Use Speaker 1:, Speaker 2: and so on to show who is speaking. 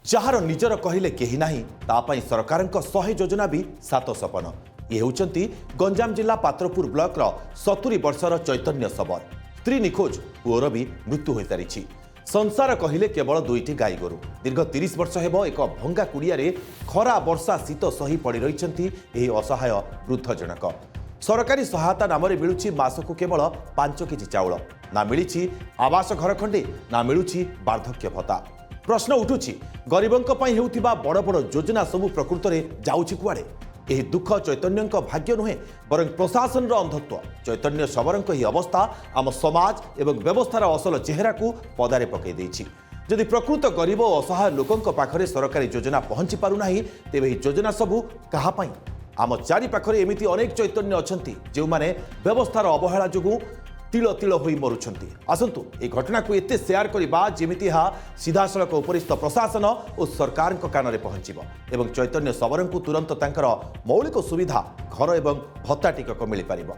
Speaker 1: ଯାହାର ନିଜର କହିଲେ କେହି ନାହିଁ ତା ପାଇଁ ସରକାରଙ୍କ 100 ଯୋଜନା ବି ସାତ ସପନ। ଇଏ ହେଉଛନ୍ତି ଗଞ୍ଜାମ ଜିଲ୍ଲା ପାତ୍ରପୁର ବ୍ଲକର 70 ବର୍ଷର ଚୈତନ୍ୟ ସବର। ସ୍ତ୍ରୀ ନିଖୋଜ, ପୁଅର ବି ମୃତ୍ୟୁ ହୋଇସାରିଛି। ସଂସାର କହିଲେ କେବଳ ଦୁଇଟି ଗାଈ ଗୋରୁ। ଦୀର୍ଘ 30 ବର୍ଷ ହେବ ଏକ ଭଙ୍ଗା କୁଡ଼ିଆରେ ଖରା ବର୍ଷା ଶୀତ ସହି ପଡ଼ି ରହିଛନ୍ତି ଏହି ଅସହାୟ ବୃଦ୍ଧ ଜଣକ। ସରକାରୀ ସହାୟତା ନାମରେ ମିଳୁଛି ମାସକୁ କେବଳ 5 କେଜି ଚାଉଳ। ନା ମିଳିଛି ଆବାସ ଘର ଖଣ୍ଡେ, ନା ମିଳୁଛି ବାର୍ଦ୍ଧକ୍ୟ ଭତ୍ତା। ପ୍ରଶ୍ନ ଉଠୁଛି, ଗରିବଙ୍କ ପାଇଁ ହେଉଥିବା ବଡ଼ ବଡ଼ ଯୋଜନା ସବୁ ପ୍ରକୃତରେ ଯାଉଛି କୁଆଡ଼େ? ଏହି ଦୁଃଖ ଚୈତନ୍ୟଙ୍କ ଭାଗ୍ୟ ନୁହେଁ, ବରଂ ପ୍ରଶାସନର ଅନ୍ଧତ୍ୱ। ଚୈତନ୍ୟ ସବରଙ୍କ ଏହି ଅବସ୍ଥା ଆମ ସମାଜ ଏବଂ ବ୍ୟବସ୍ଥାର ଅସଲ ଚେହେରାକୁ ପଦାରେ ପକାଇ ଦେଇଛି। ଯଦି ପ୍ରକୃତ ଗରିବ ଓ ଅସହାୟ ଲୋକଙ୍କ ପାଖରେ ସରକାରୀ ଯୋଜନା ପହଞ୍ଚି ପାରୁନାହିଁ, ତେବେ ଏହି ଯୋଜନା ସବୁ କାହା ପାଇଁ? ଆମ ଚାରିପାଖରେ ଏମିତି ଅନେକ ଚୈତନ୍ୟ ଅଛନ୍ତି ଯେଉଁମାନେ ବ୍ୟବସ୍ଥାର ଅବହେଳା ଯୋଗୁଁ ତିଳ ତିଳ ହୋଇ ମରୁଛନ୍ତି। ଆସନ୍ତୁ ଏହି ଘଟଣାକୁ ଏତେ ସେୟାର କରିବା ଯେମିତି ଏହା ସିଧାସଳଖ ଉପରିସ୍ଥ ପ୍ରଶାସନ ଓ ସରକାରଙ୍କ କାନରେ ପହଞ୍ଚିବ ଏବଂ ଚୈତନ୍ୟ ସବରଙ୍କୁ ତୁରନ୍ତ ତାଙ୍କର ମୌଳିକ ସୁବିଧା ଘର ଏବଂ ଭତ୍ତା ଟିକକ ମିଳିପାରିବ।